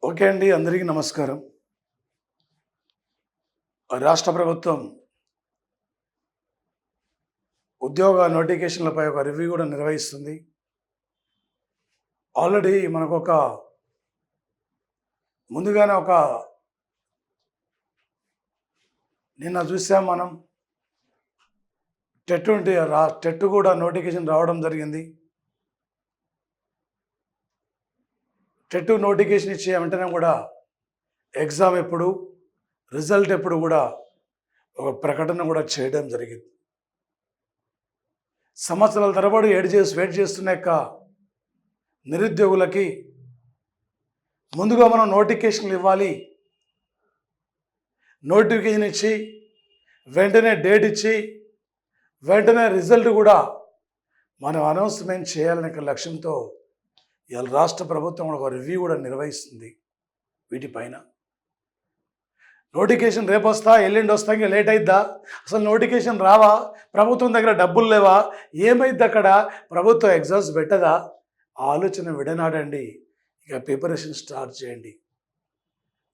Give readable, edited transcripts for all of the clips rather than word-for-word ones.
Okay అండి. అందరికీ నమస్కారం. రాష్ట్ర ప్రభుత్వం ఉద్యోగ నోటిఫికేషన్లపై ఒక రివ్యూ కూడా నిర్వహిస్తుంది. ఆల్రెడీ మనకొక ముందుగానే నిన్న చూసాం మనం టెట్ కూడా నోటిఫికేషన్ రావడం జరిగింది. టెట్ నోటిఫికేషన్ ఇచ్చే వెంటనే కూడా ఎగ్జామ్ ఎప్పుడు, రిజల్ట్ ఎప్పుడు కూడా ఒక ప్రకటన కూడా చేయడం జరిగింది. సంవత్సరాల తరబడి వెయిట్ చేస్తున్న యొక్క నిరుద్యోగులకి ముందుగా మనం నోటిఫికేషన్లు ఇవ్వాలి. నోటిఫికేషన్ ఇచ్చి వెంటనే డేట్ ఇచ్చి వెంటనే రిజల్ట్ కూడా మనం అనౌన్స్మెంట్ చేయాలనే లక్ష్యంతో ఇవాళ రాష్ట్ర ప్రభుత్వం ఒక రివ్యూ కూడా నిర్వహిస్తుంది. వీటిపైన నోటిఫికేషన్ రేపు వస్తా, ఎల్లుండి వస్తా, ఇంకా లేట్ అయిద్దా? అసలు నోటిఫికేషన్ రావా? ప్రభుత్వం దగ్గర డబ్బులు లేవా? ఏమైద్ది అక్కడ? ప్రభుత్వం ఎగ్జామ్స్ పెట్టదా? ఆలోచన విడనాడండి. ఇక ప్రిపరేషన్ స్టార్ట్ చేయండి.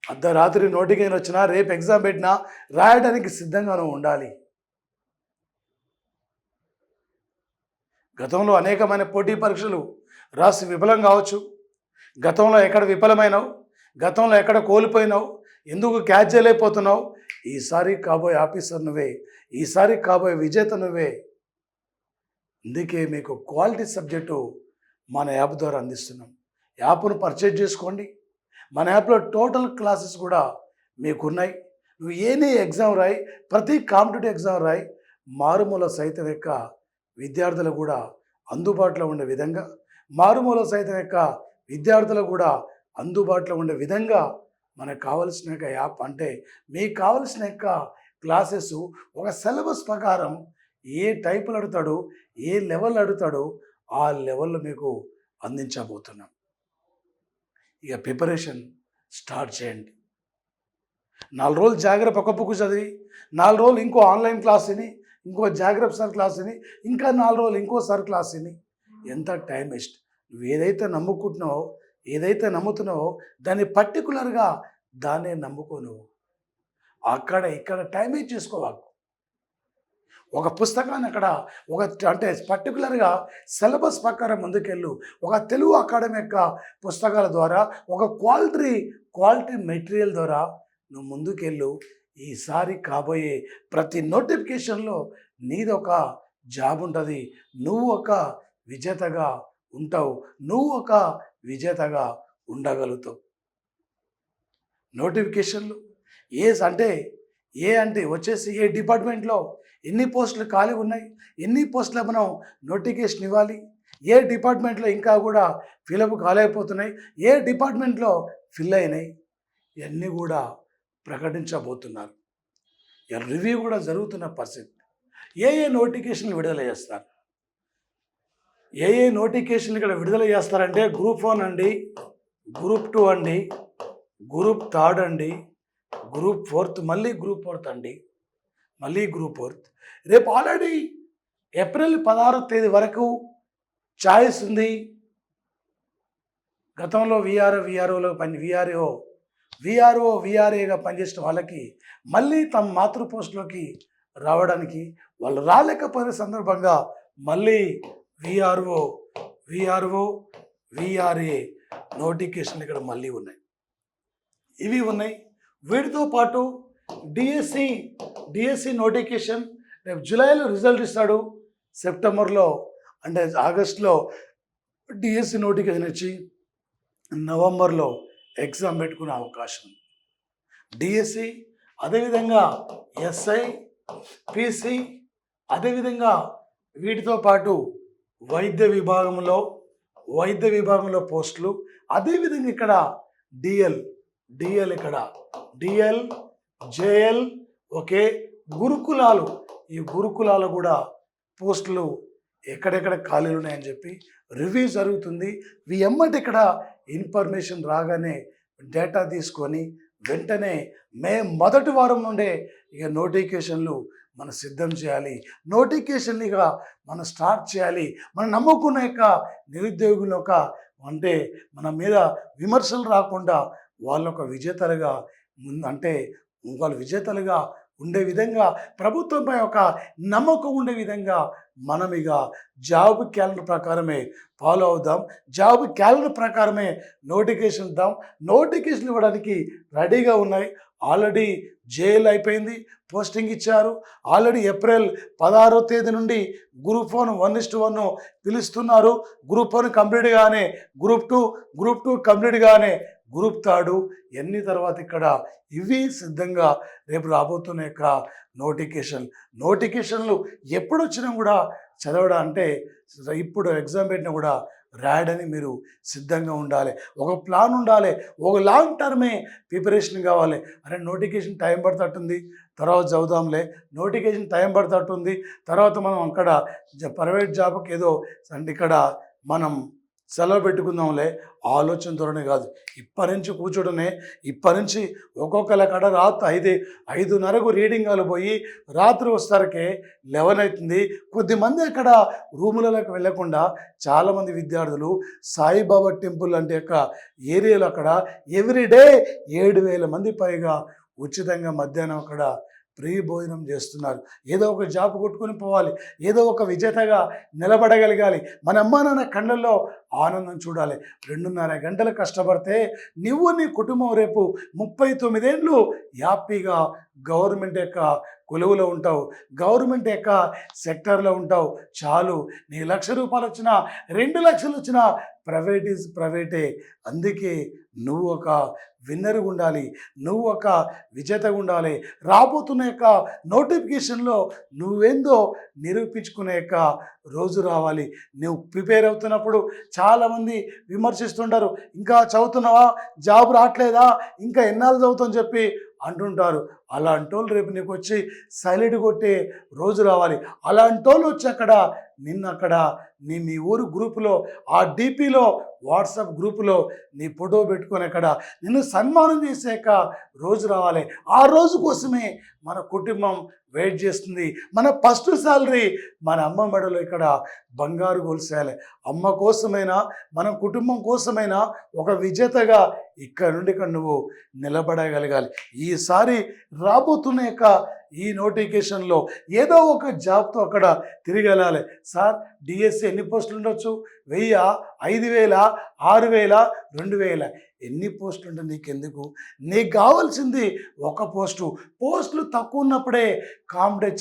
అర్ధరాత్రి నోటిఫికేషన్ వచ్చినా, రేపు ఎగ్జామ్ పెట్టినా రాయడానికి సిద్ధంగానూ ఉండాలి. గతంలో అనేకమైన పోటీ పరీక్షలు రాసి విఫలం కావచ్చు. గతంలో ఎక్కడ విఫలమైనావు, గతంలో ఎక్కడ కోల్పోయినావు, ఎందుకు క్యాచ్ చేయలేకపోతున్నావు? ఈసారి కాబోయే ఆఫీసర్ నువ్వే, ఈసారి కాబోయే విజేత నువ్వే. అందుకే మీకు క్వాలిటీ సబ్జెక్టు మన యాప్ ద్వారా అందిస్తున్నాం. యాప్ను పర్చేజ్ చేసుకోండి. మన యాప్లో టోటల్ క్లాసెస్ కూడా మీకున్నాయి. నువ్వు ఏనీ ఎగ్జామ్ రాయి, ప్రతి కాంపిటేటివ్ ఎగ్జామ్ రాయి, మారుమూల సైతం యొక్క విద్యార్థులు కూడా అందుబాటులో ఉండే విధంగా, మారుమూల సైతం యొక్క విద్యార్థులు కూడా అందుబాటులో ఉండే విధంగా మనకు కావలసిన యొక్క యాప్, అంటే మీకు కావలసిన యొక్క క్లాసెస్ ఒక సిలబస్ ప్రకారం ఏ టైపులు అడుగుతాడో, ఏ లెవెల్ అడుగుతాడో ఆ లెవెల్లో మీకు అందించబోతున్నాం. ఇక ప్రిపరేషన్ స్టార్ట్ చేయండి. 4 రోజులు జాగ్రత్త ఒక బుక్ చదివి, 4 రోజులు ఇంకో ఆన్లైన్ క్లాస్ విని, ఇంకో జాగ్రత్త సార్ క్లాస్ విని, ఇంకా 4 రోజులు ఇంకోసారి క్లాస్ విని, ఎంత టైం వేస్ట్. నువ్వు ఏదైతే నమ్ముకుంటున్నావో, ఏదైతే నమ్ముతున్నావో దాన్ని పర్టికులర్గా దాన్నే నమ్ముకో. నువ్వు అక్కడ ఇక్కడ టైం వేస్ట్ చేసుకోవాలి. ఒక పుస్తకాన్ని అక్కడ అంటే పర్టికులర్గా సిలబస్ ప్రకారం ముందుకెళ్ళు. ఒక తెలుగు అకాడమీ యొక్క పుస్తకాల ద్వారా, ఒక క్వాలిటీ మెటీరియల్ ద్వారా నువ్వు ముందుకెళ్ళు. ఈసారి కాబోయే ప్రతి నోటిఫికేషన్లో నీదొక జాబ్ ఉంటుంది. నువ్వు ఒక విజేతగా ఉంటావు, నువ్వు ఒక విజేతగా ఉండగలుగుతావు. నోటిఫికేషన్లు అంటే వచ్చేసి ఏ డిపార్ట్మెంట్లో ఎన్ని పోస్టులు ఖాళీ ఉన్నాయి, ఎన్ని పోస్టులు మనం నోటిఫికేషన్ ఇవ్వాలి, ఏ డిపార్ట్మెంట్లో ఇంకా కూడా ఫిలప్ కాలేకపోతున్నాయి, ఏ డిపార్ట్మెంట్లో ఫిల్ అయినాయి, ఇవన్నీ కూడా ప్రకటించబోతున్నారు. రివ్యూ కూడా జరుగుతున్న పరిస్థితి. ఏ నోటిఫికేషన్లు విడుదల చేస్తారు, ఏ నోటిఫికేషన్లు ఇక్కడ విడుదల చేస్తారంటే గ్రూప్ 1 అండి, గ్రూప్ 2 అండి, గ్రూప్ 3 అండి, గ్రూప్ 4, మళ్ళీ గ్రూప్ 4 అండి, మళ్ళీ గ్రూప్ 4. రేపు ఆల్రెడీ ఏప్రిల్ 16వ తేదీ వరకు ఛాయిస్ ఉంది. గతంలో విఆర్ఏగా పనిచేసిన వాళ్ళకి మళ్ళీ తమ మాతృ పోస్టులోకి రావడానికి వాళ్ళు రాలేకపోయిన సందర్భంగా మళ్ళీ విఆర్ఏ నోటిఫికేషన్లు ఇక్కడ మళ్ళీ ఉన్నాయి. ఇవి ఉన్నాయి. వీటితో పాటు డిఎస్సి నోటిఫికేషన్ రేపు జూలైలో రిజల్ట్ ఇస్తాడు. సెప్టెంబర్లో అంటే ఆగస్టులో డిఎస్సి నోటిఫికేషన్ ఇచ్చి నవంబర్లో ఎగ్జామ్ పెట్టుకునే అవకాశం ఉంది. డిఎస్సి, అదేవిధంగా ఎస్ఐ, పిసి, అదేవిధంగా వీటితో పాటు వైద్య విభాగంలో పోస్టులు, అదేవిధంగా ఇక్కడ డిఎల్ ఇక్కడ డిఎల్, జేఎల్, ఓకే, గురుకులాలు, ఈ గురుకులాలు కూడా పోస్టులు ఎక్కడెక్కడ ఖాళీలు ఉన్నాయని చెప్పి రివ్యూ జరుగుతుంది. ఎమ్మటి ఇక్కడ ఇన్ఫర్మేషన్ రాగానే డేటా తీసుకొని వెంటనే మే మొదటి వారం నుండే ఇక నోటిఫికేషన్లు మనం సిద్ధం చేయాలి. నోటిఫికేషన్లు ఇక మనం స్టార్ట్ చేయాలి. మనం నమ్ముకున్న యొక్క నిరుద్యోగుల అంటే మన మీద విమర్శలు రాకుండా వాళ్ళొక విజేతలుగా అంటే వాళ్ళు విజేతలుగా ఉండే విధంగా, ప్రభుత్వంపై ఒక నమ్మకం ఉండే విధంగా మనం ఇక జాబ్ క్యాలెండర్ ప్రకారమే ఫాలో అవుదాం. జాబ్ క్యాలెండర్ ప్రకారమే నోటిఫికేషన్ ఇద్దాం. నోటిఫికేషన్ ఇవ్వడానికి రెడీగా ఉన్నాయి. ఆల్రెడీ జేఎల్ అయిపోయింది, పోస్టింగ్ ఇచ్చారు. ఆల్రెడీ ఏప్రిల్ 16వ తేదీ నుండి గ్రూప్ 1 1:1 పిలుస్తున్నారు. గ్రూప్ 1 కంప్లీట్ గానే గ్రూప్ 2 కంప్లీట్ గానే గ్రూప్ 3 ఎన్ని తర్వాత ఇక్కడ ఇవి సిద్ధంగా రేపు రాబోతున్న యొక్క నోటిఫికేషన్లు ఎప్పుడు వచ్చినా కూడా చదవడం అంటే ఇప్పుడు ఎగ్జామ్ పెట్టినా కూడా రాయడని మీరు సిద్ధంగా ఉండాలి. ఒక ప్లాన్ ఉండాలి. ఒక లాంగ్ టర్మే ప్రిపరేషన్ కావాలి. అరే నోటిఫికేషన్ టైం పడుతుంటుంది, తర్వాత చదువుదాంలే, నోటిఫికేషన్ టైం పడుతుంటుంది, తర్వాత మనం అక్కడ ప్రైవేట్ జాబ్కి ఏదో అంటే ఇక్కడ మనం సెలవు పెట్టుకుందాంలే ఆలోచనతోనే కాదు. ఇప్పటి నుంచి కూర్చోడమే. ఇప్పటి నుంచి ఒక్కొక్కల కాడ రాత్రి 5:30కు రీడింగ్ హాల్ పోయి రాత్రి వస్తారకే 11 అవుతుంది. కొద్దిమంది అక్కడ రూములలోకి వెళ్లకుండా చాలామంది విద్యార్థులు సాయిబాబా టెంపుల్ అంటే యొక్క ఏరియాలో అక్కడ ఎవ్రీడే 7,000 మంది పైగా ఉచితంగా మధ్యాహ్నం అక్కడ ఫ్రీ భోజనం చేస్తున్నారు. ఏదో ఒక జాబ్ కొట్టుకుని పోవాలి, ఏదో ఒక విజేతగా నిలబడగలగాలి. మన అమ్మా నాన్న కళ్ళల్లో ఆనందం చూడాలి. 2.5 గంటలు కష్టపడితే నువ్వు నీ కుటుంబం రేపు 39 ఏళ్ళు హ్యాపీగా గవర్నమెంట్ యొక్క కొలువులో ఉంటావు, గవర్నమెంట్ యొక్క సెక్టర్లో ఉంటావు. చాలు. నీ ₹1,00,000 వచ్చినా 2 లక్షలు వచ్చినా ప్రైవేట్ ఈజ్ ప్రైవేటే. అందుకే నువ్వు ఒక విన్నర్గా ఉండాలి, నువ్వు ఒక విజేతగా ఉండాలి. రాబోతున్న యొక్క నోటిఫికేషన్లో నువ్వేందో నిరూపించుకునే యొక్క రోజు రావాలి. నువ్వు ప్రిపేర్ అవుతున్నప్పుడు చాలామంది విమర్శిస్తుంటారు, ఇంకా చదువుతున్నావా, జాబ్ రావట్లేదా, ఇంకా ఎన్నాళ్ళు చదువుతామని చెప్పి అంటుంటారు. అలాంటి వాళ్ళు రేపు నీకు వచ్చి సైలెంట్ కొట్టే రోజు రావాలి. అలాంటి వాళ్ళు వచ్చి అక్కడ నిన్న మీ ఊరు గ్రూపులో ఆ డీపీలో వాట్సాప్ గ్రూపులో నీ ఫోటో పెట్టుకొని అక్కడ నిన్ను సన్మానం చేసాక రోజు రావాలి. ఆ రోజు కోసమే మన కుటుంబం వెయిట్ చేస్తుంది. మన ఫస్ట్ శాలరీ మన అమ్మ మెడలో ఇక్కడ బంగారు గొలుసేయాలి. అమ్మ కోసమైనా మన కుటుంబం కోసమైనా ఒక విజేతగా ఇక్కడ నుండి నువ్వు నిలబడగలగాలి. ఈసారి రాబోతున్న యొక్క ఈ నోటిఫికేషన్లో ఏదో ఒక జాబ్తో అక్కడ తిరిగి వెళ్ళాలి. సార్ డిఎస్సి ఎన్ని పోస్టులు ఉండొచ్చు? 1000, 5000, 6000, 2000 ఎన్ని పోస్టులు ఉంటే నీకెందుకు? నీకు కావాల్సింది ఒక పోస్టులు తక్కువ ఉన్నప్పుడే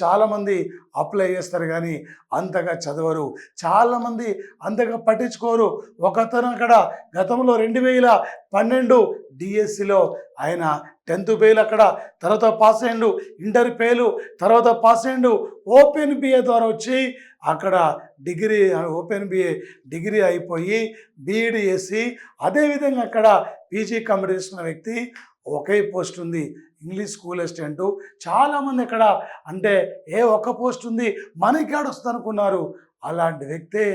చాలామంది అప్లై చేస్తారు కానీ అంతగా చదవరు. చాలామంది అంతగా పట్టించుకోరు. ఒకతను అక్కడ గతంలో 2012 డిఎస్సిలో ఆయన 10th ఫెయిల్, అక్కడ తర్వాత పాస్ అయ్యిండు, ఇంటర్ ఫెయిల్, తర్వాత పాస్ అయ్యిండు, ఓపెన్ బిఏ ద్వారా వచ్చి అక్కడ ఓపెన్ బిఏ డిగ్రీ అయిపోయి బీఈడి చేసి అదేవిధంగా అక్కడ పీజీ కంప్లీట్ చేసుకున్న వ్యక్తి ఒకే పోస్ట్ ఉంది, ఇంగ్లీష్ స్కూల్ అసిస్టెంటు. చాలామంది అక్కడ అంటే ఒక్క పోస్ట్ ఉంది మనకి వస్తుంది అనుకున్నారు. అలాంటి వ్యక్తే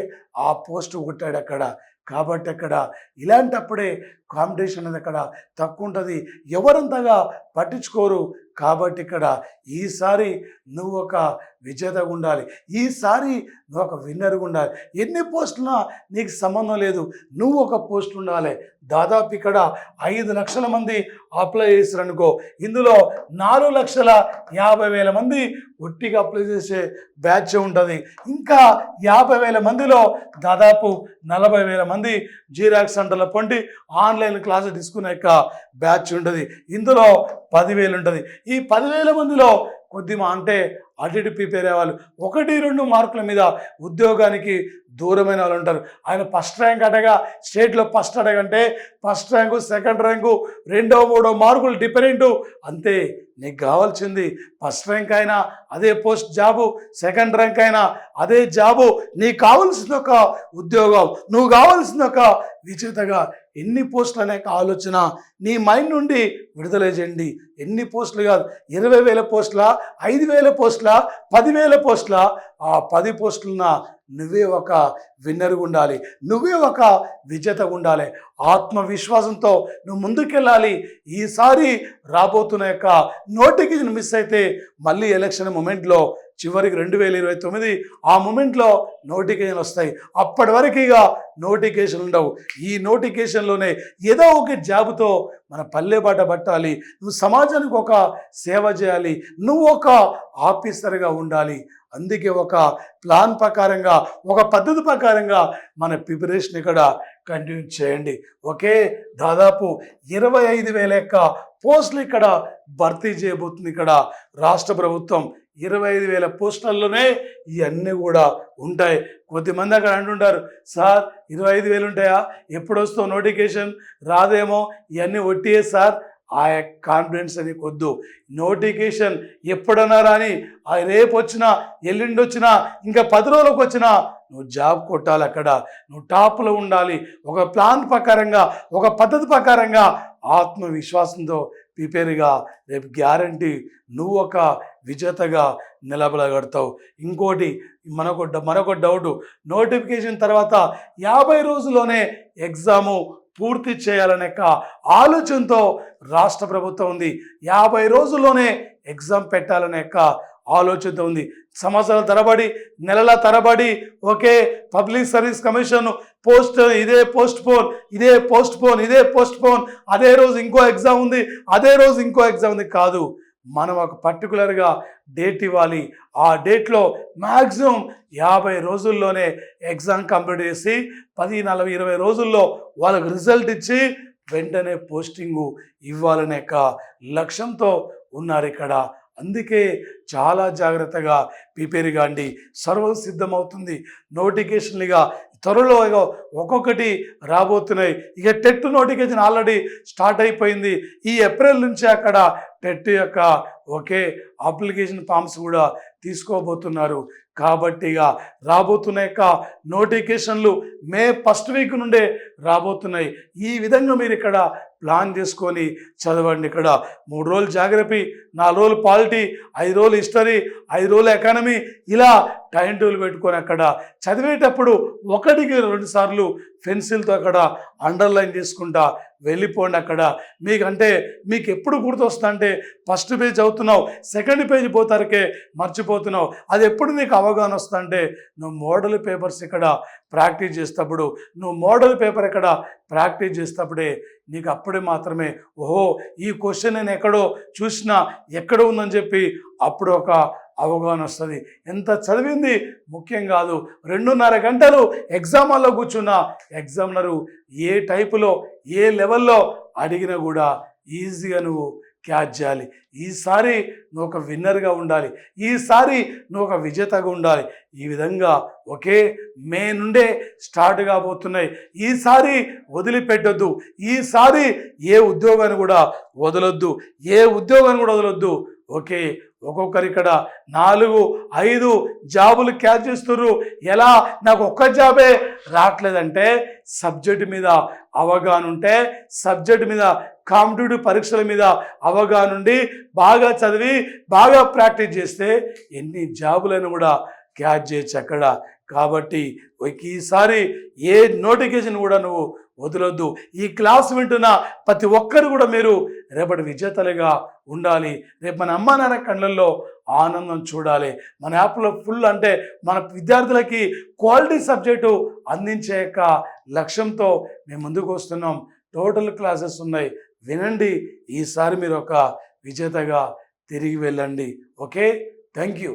ఆ పోస్టు కొట్టాడు అక్కడ. కాబట్టి అక్కడ ఇలాంటప్పుడే కాంపిటీషన్ అనేది అక్కడ తక్కువ ఉంటుంది, ఎవరంతగా పట్టించుకోరు. కాబట్టి ఇక్కడ ఈసారి నువ్వు ఒక విజేతగా ఉండాలి, ఈసారి నువ్వు ఒక విన్నర్గా ఉండాలి. ఎన్ని పోస్టులున్నా నీకు సంబంధం లేదు, నువ్వు ఒక పోస్ట్ ఉండాలి. దాదాపు ఇక్కడ 5 లక్షల మంది అప్లై చేశారనుకో, ఇందులో 4,50,000 మంది ఒట్టిగా అప్లై చేసే బ్యాచ్ ఉంటుంది. ఇంకా 50,000 మందిలో దాదాపు 40,000 మంది జీరాక్స్ సెంటర్ల పొండి ఆన్లైన్ క్లాసు తీసుకునే యొక్క బ్యాచ్ ఉంటుంది. ఇందులో 10,000 ఉంటుంది. ఈ 10,000 మందిలో కొద్దిగా అంటే అటు ఇటు ప్రిపేర్ అయ్యేవాళ్ళు 1-2 మార్కుల మీద ఉద్యోగానికి దూరమైన వాళ్ళు ఉంటారు. ఆయన ఫస్ట్ ర్యాంక్ అడగా స్టేట్లో ఫస్ట్ అడగంటే ఫస్ట్ ర్యాంకు, సెకండ్ ర్యాంకు, 2-3 మార్కులు డిఫరెంటు. అంతే. నీకు కావాల్సింది ఫస్ట్ ర్యాంక్ అయినా అదే పోస్ట్ జాబు, సెకండ్ ర్యాంక్ అయినా అదే జాబు. నీకు కావాల్సిన ఒక ఉద్యోగం, నువ్వు కావాల్సిన ఒక విజేతగా ఎన్ని పోస్టులు అనే ఆలోచన నీ మైండ్ నుండి విడుదల చేయండి. ఎన్ని పోస్టులు కాదు, 20,000 పోస్టుల, 5,000 పోస్టుల, 10,000 పోస్టుల, ఆ 10 పోస్టులున్న నువ్వే ఒక విన్నర్గా ఉండాలి, నువ్వే ఒక విజేతగా ఉండాలి. ఆత్మవిశ్వాసంతో నువ్వు ముందుకెళ్ళాలి. ఈసారి రాబోతున్న యొక్క నోటిఫికేషన్ మిస్ అయితే మళ్ళీ ఎలక్షన్ మూమెంట్లో చివరికి 2029 ఆ మూమెంట్లో నోటిఫికేషన్ వస్తాయి. అప్పటి వరకు ఇక నోటిఫికేషన్ ఉండవు. ఈ నోటిఫికేషన్లోనే ఏదో ఒక జాబుతో మన పల్లె బాట పట్టాలి. నువ్వు సమాజానికి ఒక సేవ చేయాలి, నువ్వు ఒక ఆఫీసర్గా ఉండాలి. అందుకే ఒక ప్లాన్ ప్రకారంగా, ఒక పద్ధతి ప్రకారంగా మన ప్రిపరేషన్ ఇక్కడ కంటిన్యూ చేయండి. దాదాపు 25,000 యొక్క పోస్టులు ఇక్కడ భర్తీ చేయబోతుంది. ఇక్కడ రాష్ట్ర ప్రభుత్వం 25,000 పోస్టులలోనే ఇవన్నీ కూడా ఉంటాయి. కొద్దిమంది అక్కడ అంటుంటారు, సార్ 25,000 ఉంటాయా, ఎప్పుడు వస్తావు నోటిఫికేషన్, రాదేమో, ఇవన్నీ ఒట్టియే సార్. ఆ కాన్ఫిడెన్స్ అని కొద్దు. నోటిఫికేషన్ ఎప్పుడన్నా రాని, రేపు వచ్చినా ఎల్లుండి వచ్చినా ఇంకా 10 రోజులకు వచ్చినా నువ్వు జాబ్ కొట్టాలి. అక్కడ నువ్వు టాప్లో ఉండాలి. ఒక ప్లాన్ ప్రకారంగా, ఒక పద్ధతి ప్రకారంగా ఆత్మవిశ్వాసంతో ప్రిపేర్గా రేపు గ్యారంటీ నువ్వు ఒక విజేతగా నిలబడగడతావు. ఇంకోటి మరొక డౌట్, నోటిఫికేషన్ తర్వాత 50 రోజుల్లోనే ఎగ్జాము పూర్తి చేయాలనే ఆలోచనతో రాష్ట్ర ప్రభుత్వం ఉంది. 50 రోజుల్లోనే ఎగ్జామ్ పెట్టాలనే ఆలోచనతో ఉంది. సంవత్సరాల తరబడి, నెలల తరబడి పబ్లిక్ సర్వీస్ కమిషన్ ఇదే పోస్ట్ పోన్, అదే రోజు ఇంకో ఎగ్జామ్ ఉంది, అదే రోజు ఇంకో ఎగ్జామ్ ఉంది కాదు. మనం ఒక పర్టికులర్గా డేట్ ఇవ్వాలి. ఆ డేట్లో మ్యాక్సిమం 50 రోజుల్లోనే ఎగ్జామ్ కంప్లీట్ చేసి 10, 40, 20 రోజుల్లో వాళ్ళకు రిజల్ట్ ఇచ్చి వెంటనే పోస్టింగు ఇవ్వాలనే లక్ష్యంతో ఉన్నారు ఇక్కడ. అందుకే చాలా జాగ్రత్తగా ప్రిపేర్ కాండి. సర్వం సిద్ధమవుతుంది. నోటిఫికేషన్లుగా త్వరలో ఒక్కొక్కటి రాబోతున్నాయి. ఇక టెట్ నోటిఫికేషన్ ఆల్రెడీ స్టార్ట్ అయిపోయింది. ఈ ఏప్రిల్ నుంచి అక్కడ టెట్ యొక్క అప్లికేషన్ ఫామ్స్ కూడా తీసుకోబోతున్నారు. కాబట్టి ఇక రాబోతున్న యొక్క నోటిఫికేషన్లు మే 1st వీక్ నుండే రాబోతున్నాయి. ఈ విధంగా మీరు ఇక్కడ ప్లాన్ చేసుకొని చదవండి. ఇక్కడ 3 రోజులు జాగ్రఫీ, 4 రోజులు పాలిటీ, 5 రోజులు హిస్టరీ, 5 రోజులు ఎకానమీ, ఇలా టైం టేబుల్ పెట్టుకొని అక్కడ చదివేటప్పుడు 1కి 2 సార్లు పెన్సిల్తో అక్కడ అండర్లైన్ చేసుకుంటా వెళ్ళిపోండి. అక్కడ మీకు ఎప్పుడు గుర్తొస్తా అంటే ఫస్ట్ పేజ్ చదువుతున్నావు, సెకండ్ పేజ్ పోతారకే మర్చిపోతున్నావు. అది ఎప్పుడు నీకు అవగాహన వస్తా అంటే నువ్వు మోడల్ పేపర్స్ ఇక్కడ ప్రాక్టీస్ చేసేటప్పుడు, నీకు అప్పుడే మాత్రమే ఈ క్వశ్చన్ నేను ఎక్కడో చూసినా, ఎక్కడో ఉందని చెప్పి అప్పుడు ఒక అవగాహన వస్తుంది. ఎంత చదివింది ముఖ్యం కాదు. 2.5 గంటలు ఎగ్జామ్ హాల్లో కూర్చున్న ఎగ్జామినరు ఏ టైపులో, ఏ లెవెల్లో అడిగినా కూడా ఈజీగా నువ్వు క్యాచ్ చేయాలి. ఈసారి నువ్వు ఒక విన్నర్గా ఉండాలి. ఈసారి నువ్వు ఒక విజేతగా ఉండాలి. ఈ విధంగా మే నుండే స్టార్ట్ కాబోతున్నాయి. ఈసారి వదిలిపెట్టొద్దు. ఈసారి ఏ ఉద్యోగాన్ని కూడా వదలొద్దు. ఒక్కొక్కరు ఇక్కడ 4, 5 జాబులు క్యాచ్ చేస్తున్నారు. ఎలా నాకు ఒక్క జాబే రావట్లేదంటే సబ్జెక్టు మీద అవగాహన ఉంటే, సబ్జెక్టు మీద కాంపిటేటివ్ పరీక్షల మీద అవగాహన ఉండి బాగా చదివి బాగా ప్రాక్టీస్ చేస్తే ఎన్ని జాబులను కూడా క్యాచ్ చేయొచ్చు అక్కడ. కాబట్టి ఈసారి ఏ నోటిఫికేషన్ కూడా నువ్వు వదలొద్దు. ఈ క్లాస్ వింటున్న ప్రతి ఒక్కరు కూడా మీరు రేపటి విజేతలుగా ఉండాలి. రేపు మన అమ్మా నాన్న కళ్ళల్లో ఆనందం చూడాలి. మన యాప్లో ఫుల్ మన విద్యార్థులకి క్వాలిటీ సబ్జెక్టు అందించే లక్ష్యంతో మేము ముందుకు వస్తున్నాం. టోటల్ క్లాసెస్ ఉన్నాయి, వినండి. ఈసారి మీరు ఒక విజేతగా తిరిగి వెళ్ళండి. Thank you.